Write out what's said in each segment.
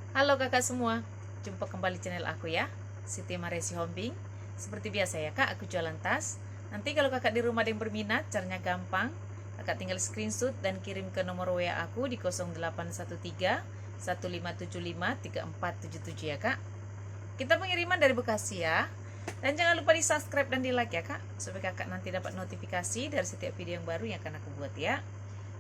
Halo kakak semua, jumpa kembali channel aku ya, Siti Maresi Hombing. Seperti biasa ya kak, aku jualan tas. Nanti kalau kakak di rumah ada yang berminat, caranya gampang. Kakak tinggal screenshot dan kirim ke nomor WA aku di 0813 1575 3477 ya kak. Kita pengiriman dari Bekasi ya. Dan jangan lupa di subscribe dan di like ya kak, supaya kakak nanti dapat notifikasi dari setiap video yang baru yang akan aku buat ya.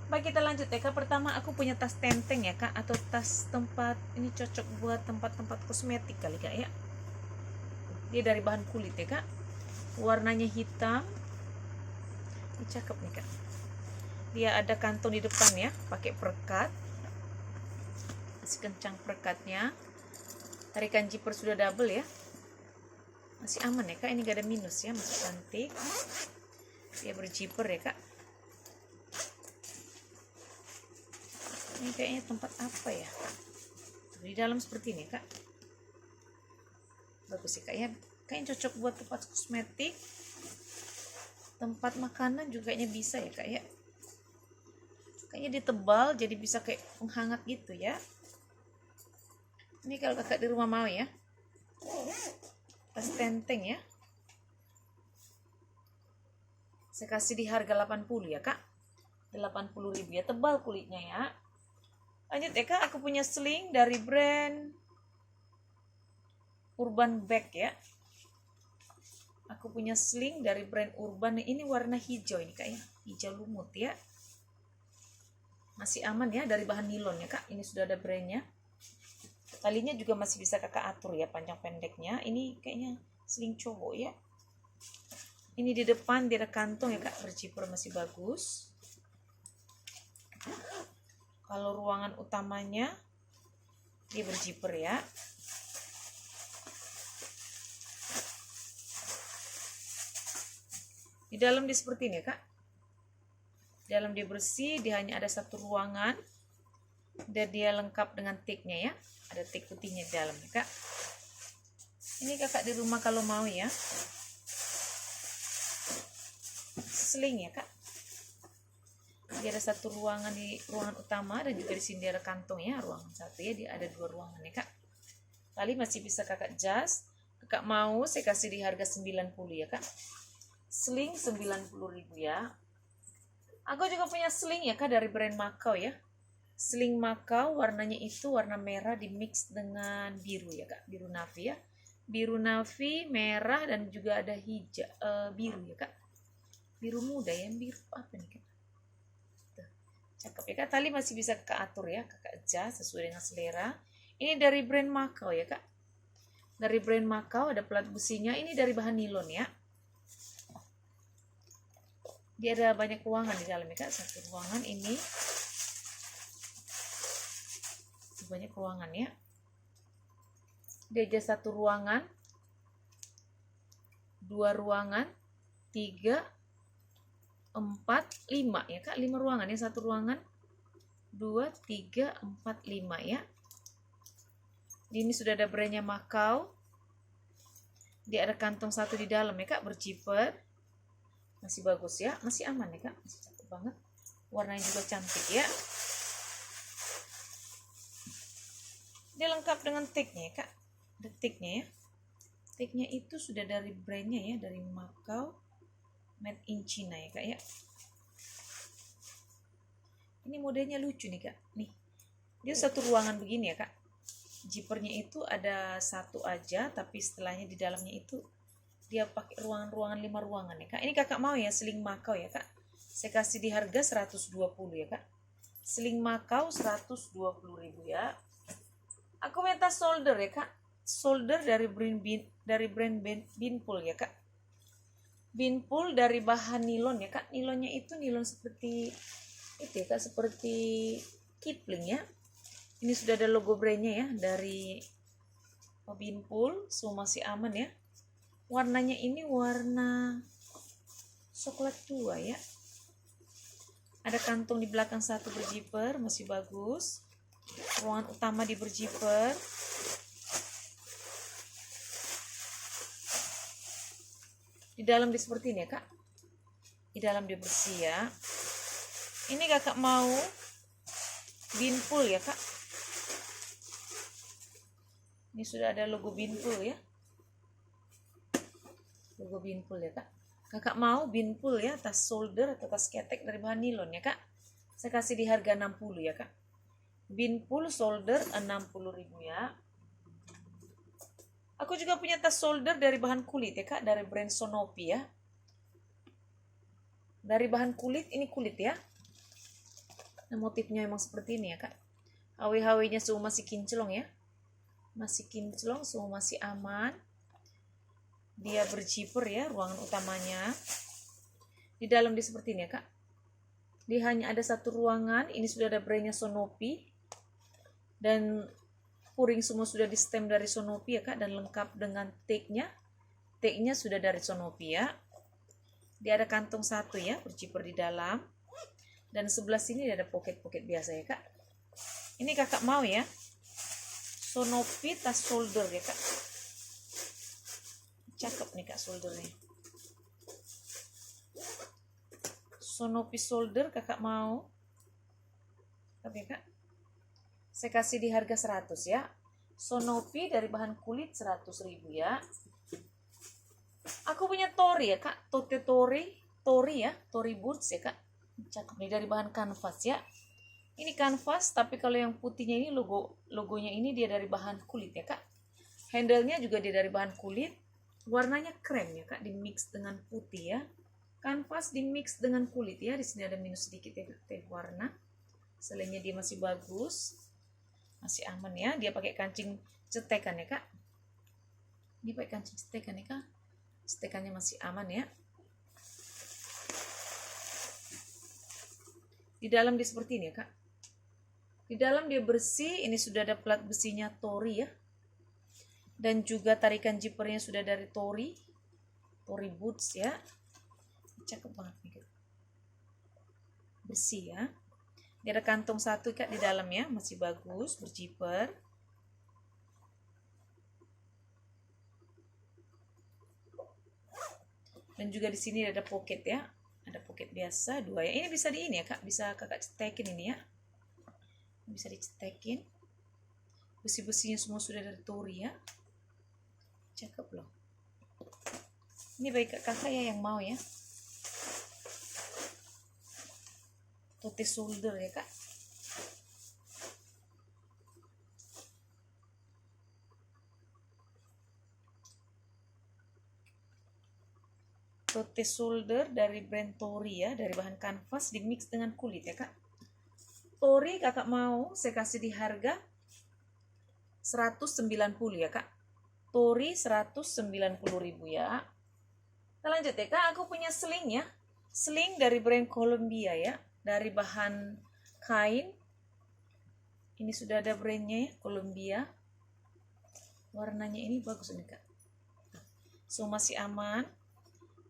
Baik, kita lanjut ya kak. Pertama aku punya tas tenteng ya kak, atau tas tempat, ini cocok buat tempat-tempat kosmetik kali kak ya. Dia dari bahan kulit ya kak, warnanya hitam. Ini cakep nih kak. Dia ada kantong di depan ya, pakai perekat, masih kencang perekatnya. Tarikan zipper sudah double ya, masih aman ya kak. Ini gak ada minus ya, masih cantik. Dia berzipper ya kak. Ini kayaknya tempat apa ya, di dalam seperti ini kak. Bagus sih kak ya, kayaknya cocok buat tempat kosmetik, tempat makanan juga kayaknya bisa ya kak ya. Kayaknya dia tebal, jadi bisa kayak penghangat gitu ya. Ini kalau kakak di rumah mau ya, tas tenteng ya. Saya kasih di harga 80 ya kak, 80.000 ya, tebal kulitnya ya. Lanjut ya kak, aku punya sling dari brand Urban Bag ya. Aku punya sling dari brand Urban, ini warna hijau ini kak ya, hijau lumut ya. Masih aman ya, dari bahan nilon ya kak. Ini sudah ada brandnya. Talinya juga masih bisa kakak atur ya, panjang pendeknya. Ini kayaknya sling cowok ya. Ini di depan dia ada kantong ya kak, berzipper masih bagus. Kalau ruangan utamanya dia berzipper ya. Di dalam dia seperti ini ya kak. Di dalam dia bersih, dia hanya ada satu ruangan. Dan dia lengkap dengan tiknya ya. Ada tik putihnya di dalam ya kak. Ini kakak di rumah kalau mau ya, sling ya kak. Dia ada satu ruangan di ruangan utama, dan juga di sini dia ada kantong ya, ruangan satu ya. Dia ada dua ruangan ya kak. Tali masih bisa kakak adjust. Kakak mau saya kasih di harga 90 ya kak. Sling 90.000 ya. Aku juga punya sling ya kak, dari brand Makau ya. Sling Makau warnanya itu warna merah di mix dengan biru ya kak, biru navy ya. Biru navy, merah, dan juga ada hijau, biru ya kak. Biru muda ya, biru apa nih kak? Cakep ya kak. Tali masih bisa kakak atur ya, kakak adjust sesuai dengan selera. Ini dari brand Makau ya kak. Dari brand Makau, ada pelat besinya. Ini dari bahan nilon ya. Dia ada banyak ruangan di dalam ya kak. Satu ruangan ini, banyak ruangan ya. Dia ada satu ruangan, dua ruangan, 3, 4, 5 ya kak. 5 ruangan ya, satu ruangan, 2, 3, 4, 5 ya. Ini sudah ada brandnya Makau. Dia ada kantong satu di dalam ya kak, berzipper. Masih bagus ya, masih aman ya kak, masih cakep banget. Warnanya juga cantik ya. Dia lengkap dengan tiknya ya kak. Ada tiknya ya. Tiknya itu sudah dari brandnya ya, dari Makau, made in China ya kak ya. Ini modelnya lucu nih kak. Nih, dia satu ruangan begini ya kak. Zippernya itu ada satu aja, tapi setelahnya di dalamnya itu dia pakai ruangan-ruangan, 5 ruangan ya kak. Ini kakak mau ya, sling Makau ya kak. Saya kasih di harga 120 ya kak. Sling Makau 120.000 ya. Aku minta solder ya kak. Solder dari brand Binpool ya kak. Binpool dari bahan nilon ya kak. Nilonnya itu nilon seperti itu ya kak, seperti Kipling ya. Ini sudah ada logo brandnya ya, dari Binpool. Semua masih aman ya. Warnanya ini warna coklat tua ya. Ada kantong di belakang satu berzipper, masih bagus. Ruangan utama di berzipper. Di dalam dia seperti ini ya kak. Di dalam dia bersih ya. Ini kakak mau Binpool ya kak. Ini sudah ada logo Binpool ya. Logo Binpool ya kak. Kakak mau Binpool ya, tas shoulder atau tas ketek dari bahan nilon ya kak. Saya kasih di harga 60 ya kak. Binpool shoulder 60.000 ya. Aku juga punya tas shoulder dari bahan kulit ya kak, dari brand Sonopi ya. Dari bahan kulit, ini kulit ya. Nah, motifnya memang seperti ini ya kak. HW-HW-nya semua masih kinclong ya. Masih kinclong, semua masih aman. Dia berzipper ya, ruangan utamanya. Di dalam dia seperti ini ya kak. Dia hanya ada satu ruangan, ini sudah ada brandnya Sonopi. Dan puring semua sudah di stem dari Sonopi ya kak, dan lengkap dengan tag-nya. Tag-nya sudah dari Sonopi ya. Dia ada kantong satu ya, berzipper di dalam. Dan sebelah sini ada pocket-pocket biasa ya kak. Ini kakak mau ya, Sonopi tas shoulder ya kak. Cakep nih kak shouldernya. Sonopi shoulder kakak mau. Oke kak. Saya kasih di harga 100 ya. Sonopi dari bahan kulit 100.000 ya. Aku punya Tori ya kak. Tote Tori. Tori ya. Tori boots ya kak. Cakep nih, dari bahan kanvas ya. Ini kanvas, tapi kalau yang putihnya ini logonya ini dia dari bahan kulit ya kak. Handle-nya juga dia dari bahan kulit. Warnanya krem ya kak, di mix dengan putih ya. Kanvas di mix dengan kulit ya. Di sini ada minus sedikit ya kak, teh warna. Selainya dia masih bagus, masih aman ya. Dia pakai kancing cetekan ya kak. Ini pakai kancing cetekan ya kak. Cetekannya masih aman ya. Di dalam dia seperti ini ya kak. Di dalam dia bersih. Ini sudah ada plat besinya Tori ya. Dan juga tarikan zippernya sudah dari Tori. Tori boots ya. Cakep banget nih. Bersih ya. Dia ada kantong satu kak di dalam ya. Masih bagus, berzipper. Dan juga di sini ada pocket ya. Ada pocket biasa, 2 ya. Ini bisa di ini ya kak. Bisa kakak cetekin ini ya. Bisa dicetekin. Besi-besinya semua sudah dari Tori ya. Cakep loh. Ini baik kakak ya yang mau ya. Tote shoulder ya kak. Tote shoulder dari brand Tori ya. Dari bahan kanvas di mix dengan kulit ya kak. Tori kakak mau saya kasih di harga 190 ya kak. Tori 190.000 ya. Kita lanjut ya kak. Aku punya sling ya. Sling dari brand Columbia ya. Dari bahan kain. Ini sudah ada brandnya ya, Columbia. Warnanya ini bagus nih kak. So masih aman.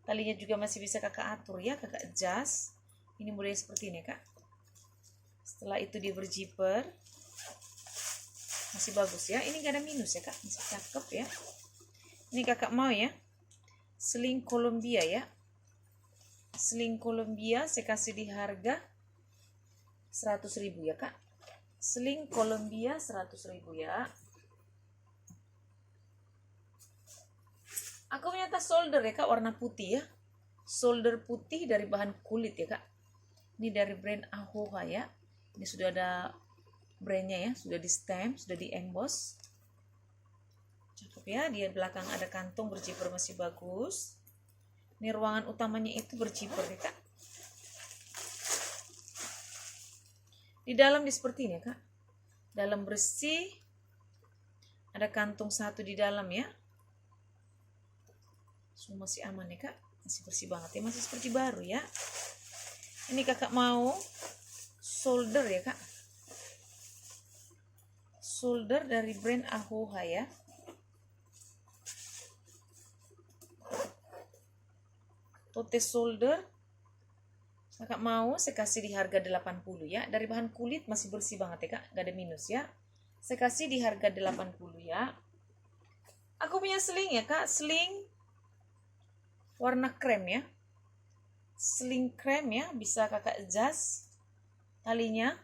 Talinya juga masih bisa kakak atur ya, kakak adjust. Ini modelnya seperti ini kak. Setelah itu dia berzipper. Masih bagus ya. Ini gak ada minus ya kak. Masih cakep ya. Ini kakak mau ya. Sling Columbia ya. Sling Columbia saya kasih di harga 100.000 ya kak. Sling Columbia 100.000 ya. Aku punya tas shoulder ya kak, warna putih ya. Shoulder putih dari bahan kulit ya kak. Ini dari brand Ahoha ya. Ini sudah ada brandnya ya, sudah di stamp, sudah di emboss. Cakep ya. Di belakang ada kantong berzipper masih bagus. Ini ruangan utamanya itu berzipper ya kak. Di dalam di seperti ini ya kak. Dalam bersih. Ada kantong satu di dalam ya. Semua masih aman ya kak. Masih bersih banget ya. Masih seperti baru ya. Ini kakak mau shoulder ya kak. Shoulder dari brand Ahoha ya. Tote shoulder. Kakak mau saya kasih di harga 80 ya. Dari bahan kulit masih bersih banget ya kak. Gak ada minus ya. Saya kasih di harga 80 ya. Aku punya sling ya kak. Sling warna krem ya. Sling krem ya. Bisa kakak adjust talinya.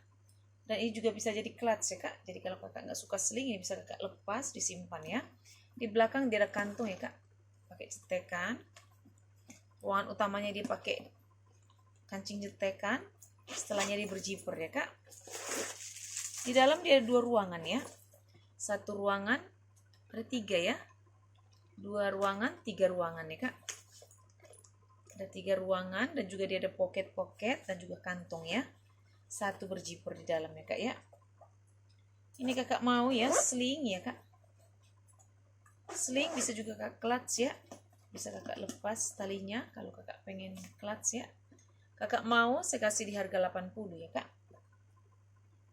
Dan ini juga bisa jadi clutch ya kak. Jadi kalau kakak nggak suka sling, ini bisa kakak lepas, disimpan ya. Di belakang dia ada kantung ya kak, pakai cetekan. Ruangan utamanya dia pakai kancing cetekan, setelahnya dia berjiper ya kak. Di dalam dia ada 2 ruangan ya. 1 ruangan, ada 3 ya. 2 ruangan, 3 ruangan ya kak. Ada 3 ruangan dan juga dia ada pocket dan juga kantong ya. 1 berjiper di dalam ya kak ya. Ini kakak mau ya sling ya kak. Sling bisa juga kakak clutch ya. Bisa kakak lepas talinya kalau kakak pengen clutch ya. Kakak mau saya kasih di harga 80 ya kak.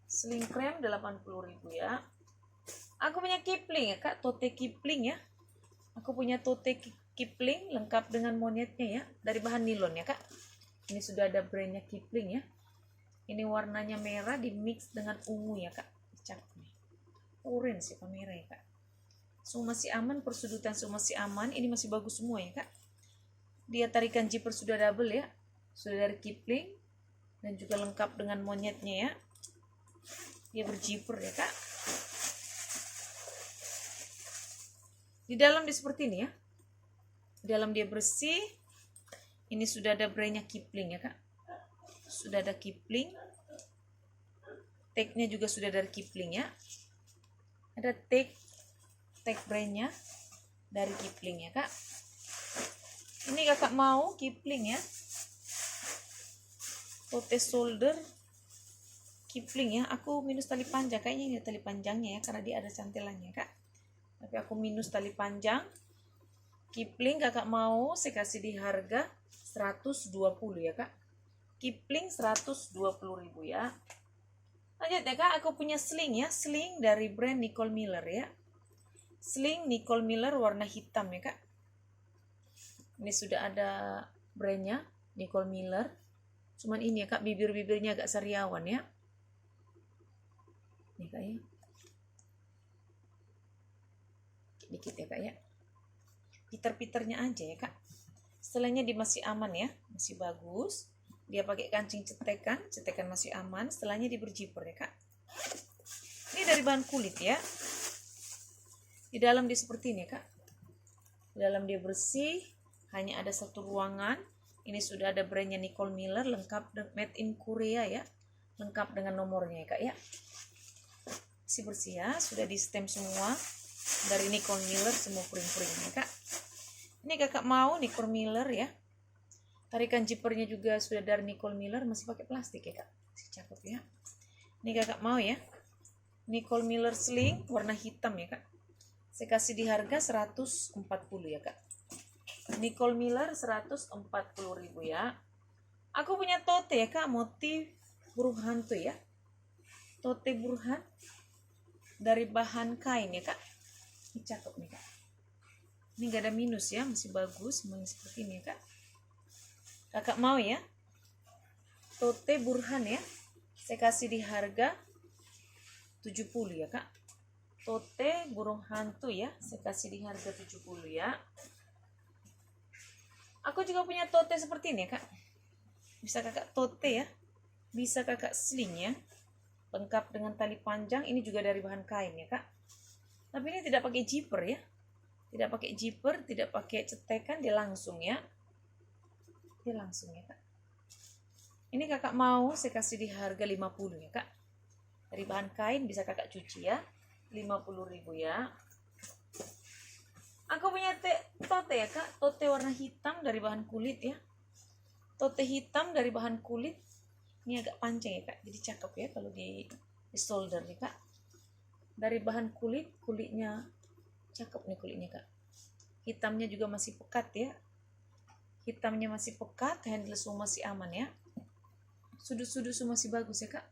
Sling krem 80.000 ya. Aku punya Kipling ya kak, tote Kipling ya. Aku punya tote Kipling lengkap dengan monyetnya ya, dari bahan nilon ya kak. Ini sudah ada brandnya Kipling ya. Ini warnanya merah di mix dengan ungu ya kak. Cakep nih. Orange ya kamera ya kak. Semua masih aman, persudutan semua masih aman. Ini masih bagus semua ya kak. Dia tarikan zipper sudah double ya. Sudah dari Kipling. Dan juga lengkap dengan monyetnya ya. Dia berzipper ya kak. Di dalam dia seperti ini ya. Di dalam dia bersih. Ini sudah ada brandnya Kipling ya kak. Sudah ada Kipling. Tag-nya juga sudah dari Kipling ya. Ada tag brandnya dari Kipling ya kak. Ini kakak mau Kipling ya. Tote shoulder Kipling ya. Aku minus tali panjang. Kayaknya ini tali panjangnya ya, karena dia ada cantelannya kak. Tapi aku minus tali panjang. Kipling kakak mau saya kasih di harga 120 ya kak. Kipling 120.000 ya. Lanjut ya kak, aku punya sling ya. Sling dari brand Nicole Miller ya. Sling Nicole Miller warna hitam ya kak. Ini sudah ada brandnya Nicole Miller. Cuman ini ya kak, bibir-bibirnya agak sariawan ya. Nih kak ya. Dikit ya kak ya. Piter-piternya aja ya kak. Setelahnya dia masih aman ya, masih bagus. Dia pakai kancing cetekan masih aman. Setelahnya dia berjiper ya kak. Ini dari bahan kulit ya. Di dalam dia seperti ini ya kak. Di dalam dia bersih, hanya ada 1 ruangan. Ini sudah ada brandnya Nicole Miller, lengkap made in Korea ya. Lengkap dengan nomornya ya kak ya. Masih bersih ya, sudah di stem semua. Dari Nicole Miller, semua puring-puring ya kak. Ini kakak mau Nicole Miller ya. Tarikan zippernya juga sudah dari Nicole Miller, masih pakai plastik ya kak. Masih cakep ya. Ini kakak mau ya. Nicole Miller sling warna hitam ya kak. Saya kasih di harga 140 ya kak. Nicole Miller 140.000 ya. Aku punya tote ya kak, motif burung hantu ya. Tote burhan dari bahan kain ya kak. Ini cakep nih kak. Ini gak ada minus ya, masih bagus, semuanya seperti ini ya kak. Kakak mau ya. Tote burhan ya. Saya kasih di harga 70 ya kak. Tote burung hantu ya. Saya kasih di harga 70 ya. Aku juga punya tote seperti ini ya kak. Bisa kakak tote ya. Bisa kakak sling ya. Lengkap dengan tali panjang. Ini juga dari bahan kain ya kak. Tapi ini tidak pakai zipper ya. Tidak pakai zipper, tidak pakai cetekan, dia langsung ya. Dia langsung ya kak. Ini kakak mau saya kasih di harga 50 ya kak. Dari bahan kain, bisa kakak cuci ya. 50.000 ya. Aku punya tote ya kak. Tote warna hitam dari bahan kulit ya. Tote hitam dari bahan kulit. Ini agak panjang ya kak. Jadi cakep ya kalau di shoulder ya kak. Dari bahan kulit, kulitnya cakep nih kulitnya kak. Hitamnya juga masih pekat ya. Hitamnya masih pekat, handle semua masih aman ya. Sudut-sudut semua masih bagus ya kak.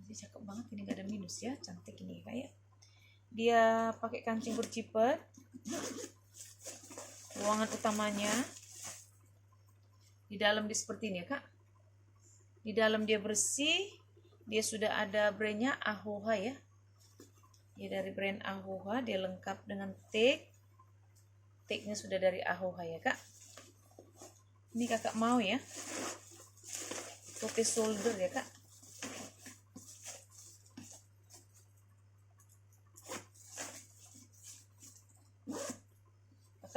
Jadi cakep banget, ini gak ada minus ya. Cantik ini kak ya. Dia pakai kancing berjiper. Ruangan utamanya di dalam dia seperti ini ya kak. Di dalam dia bersih. Dia sudah ada brandnya Ahoha ya. Dia dari brand Ahoha. Dia lengkap dengan tag. Tagnya sudah dari Ahoha ya kak. Ini kakak mau ya. Tote shoulder ya kak.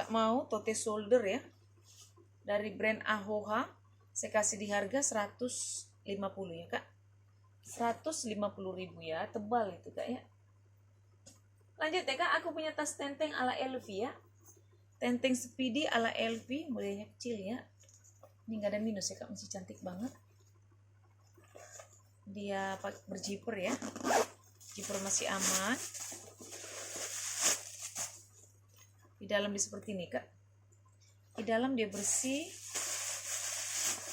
kakak mau tote shoulder ya, dari brand Ahoha. Saya kasih di harga 150 ya kak, 150.000 ya, tebal itu kak ya. Lanjut ya kak, aku punya tas tenteng ala LV ya, tenteng speedy ala LV, modelnya kecil ya. Ini nggak ada minus ya kak, masih cantik banget. Dia berjiper ya, jiper masih aman. Di dalam dia seperti ini kak, di dalam dia bersih,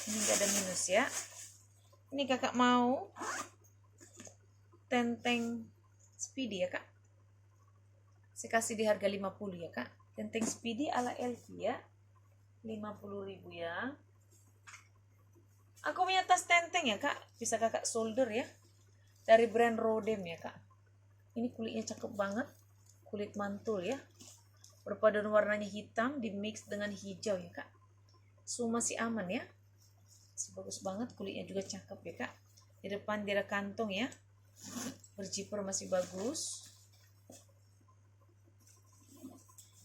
ini nggak ada minus ya. Ini kakak mau tenteng speedy ya kak, saya kasih di harga 50 ya kak, tenteng speedy ala LV ya, 50.000 ya. Aku punya tas tenteng ya kak, bisa kakak shoulder ya, dari brand Rodem ya kak. Ini kulitnya cakep banget, kulit mantul ya, berpaduan warnanya hitam di mix dengan hijau ya kak. Semua masih aman ya, masih bagus banget, kulitnya juga cakep ya kak. Di depan dia ada kantong ya, berjiper masih bagus.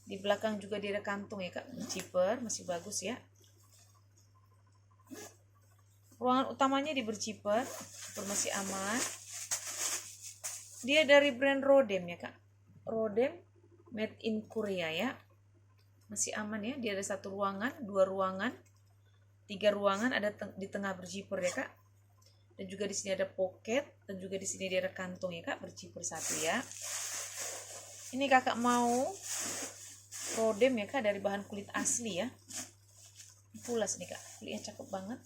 Di belakang juga dia ada kantong ya kak, berjiper masih bagus ya. Ruangan utamanya di berjiper, masih aman. Dia dari brand Rodem ya kak, Rodem made in Korea ya, masih aman ya. Dia ada 1 ruangan, 2 ruangan, 3 ruangan, ada di tengah berjiper ya kak. Dan juga di sini ada pocket, dan juga di sini dia ada kantong ya kak, berjiper 1 ya. Ini kakak mau Rodem ya kak, dari bahan kulit asli ya, pulas nih kak, kulitnya cakep banget.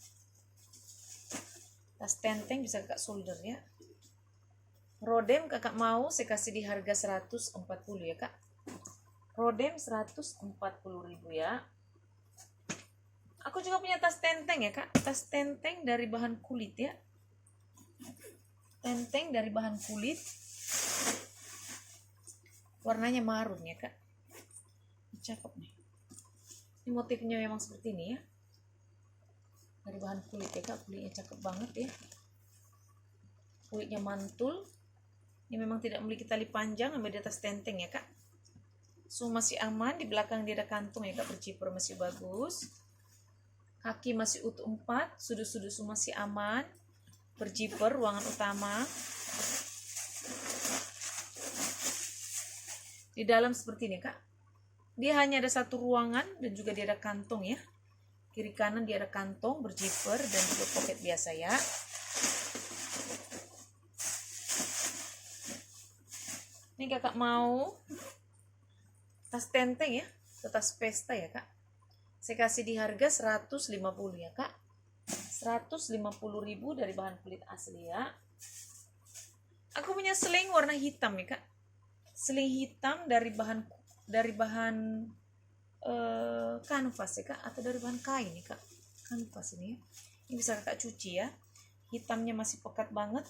Tas tenteng bisa kakak shoulder ya. Rodem kakak mau saya kasih di harga 140 ya kak, Rodem 140.000 ya. Aku juga punya tas tenteng ya kak, tas tenteng dari bahan kulit ya, tenteng dari bahan kulit, warnanya marun ya kak, cakep nih. Ini motifnya memang seperti ini ya, dari bahan kulit ya kak, kulitnya cakep banget ya, kulitnya mantul. Ini memang tidak memiliki tali panjang, ambil di atas tenteng ya kak. Semua masih aman, di belakang dia ada kantong ya kak, berjiper masih bagus. Kaki masih utuh 4, sudut-sudut semua masih aman, berjiper. Ruangan utama di dalam seperti ini kak, dia hanya ada 1 ruangan, dan juga dia ada kantong ya, kiri kanan dia ada kantong, berjiper, dan juga pocket biasa ya. Ini kakak mau tas tenteng ya, tas pesta ya kak, saya kasih di harga 150 ya kak, 150.000 dari bahan kulit asli ya. Aku punya seling warna hitam ya kak, seling hitam dari bahan kanvas ya kak, atau dari bahan kain nih kak, kanvas ini ya. Ini bisa kakak cuci ya, hitamnya masih pekat banget.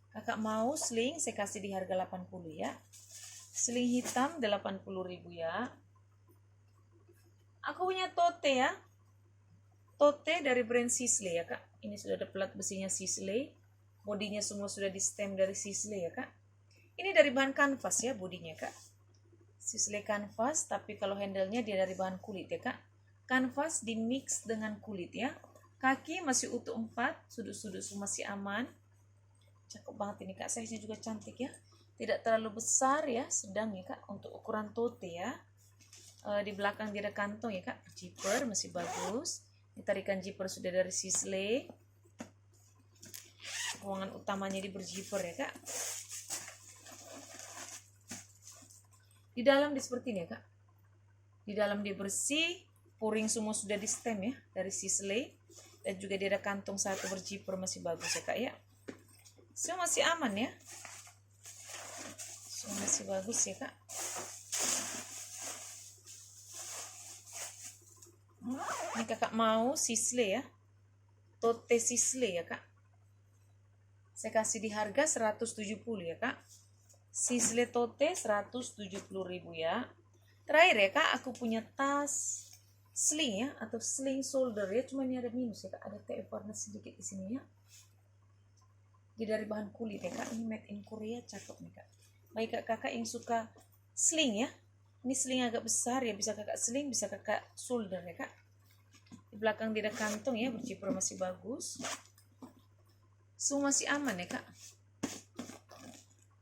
Kakak mau seling, saya kasih di harga 80 ya, seling hitam 80.000 ya. Aku punya tote ya, tote dari brand Sisley ya kak. Ini sudah ada pelat besinya Sisley, bodinya semua sudah di stem dari Sisley ya kak. Ini dari bahan kanvas ya, bodinya kak, Sisley kanvas, tapi kalau handle-nya dia dari bahan kulit ya kak. Kanvas di mix dengan kulit ya. Kaki masih utuh 4, sudut-sudut masih aman. Cakep banget ini kak, size-nya juga cantik ya. Tidak terlalu besar ya, sedang ya kak untuk ukuran tote ya. Di belakang dia ada kantong ya kak, zipper masih bagus. Ini tarikan zipper sudah dari Sisley. Ruangan utamanya di berzipper ya kak. Di dalam dia seperti ini ya kak, di dalam dia bersih, puring semua sudah di stem ya, dari Sisley. Dan juga dia ada kantong 1 berzipper masih bagus ya kak ya. Semua masih aman ya, semua masih bagus ya kak. Ini kakak mau Sisley ya, tote Sisley ya kak, saya kasih di harga 170 ya kak, Sisley tote 170.000 ya. Terakhir ya kak, aku punya tas sling ya, atau sling shoulder ya, cuma ini ada minus ya kak, ada TF warna sedikit di sini ya. Dia dari bahan kulit ya kak, ini made in Korea, cakep nih kak. Baik kakak yang suka sling ya, Ini sling agak besar ya, bisa kakak sling, bisa kakak solder ya kak. Di belakang tidak kantong ya, berjiper masih bagus. Semua masih aman ya kak.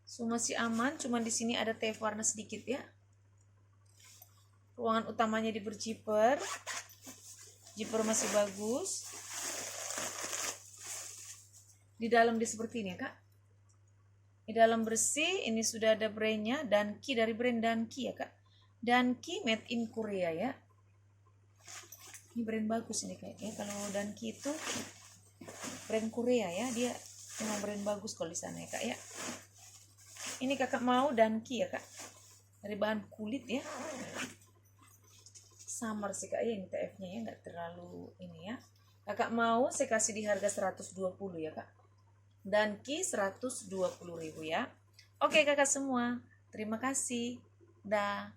Semua masih aman, cuman di sini ada tape warna sedikit ya. Ruangan utamanya di berjiper, jiper masih bagus. Di dalam dia seperti ini ya kak. Di dalam bersih, ini sudah ada brandnya, Danki, dari brand Danki ya kak. Danki made in Korea ya. Ini brand bagus ini kayaknya. Kalau Danki itu brand Korea ya, dia memang brand bagus kalau di sana ya kak ya. Ini kakak mau Danki ya kak, dari bahan kulit ya. Samar sih kak ya, ini TF-nya ya, nggak terlalu ini ya. Kakak mau saya kasih di harga 120 ya kak. Danki 120.000 ya. Oke kakak semua, terima kasih. Dah.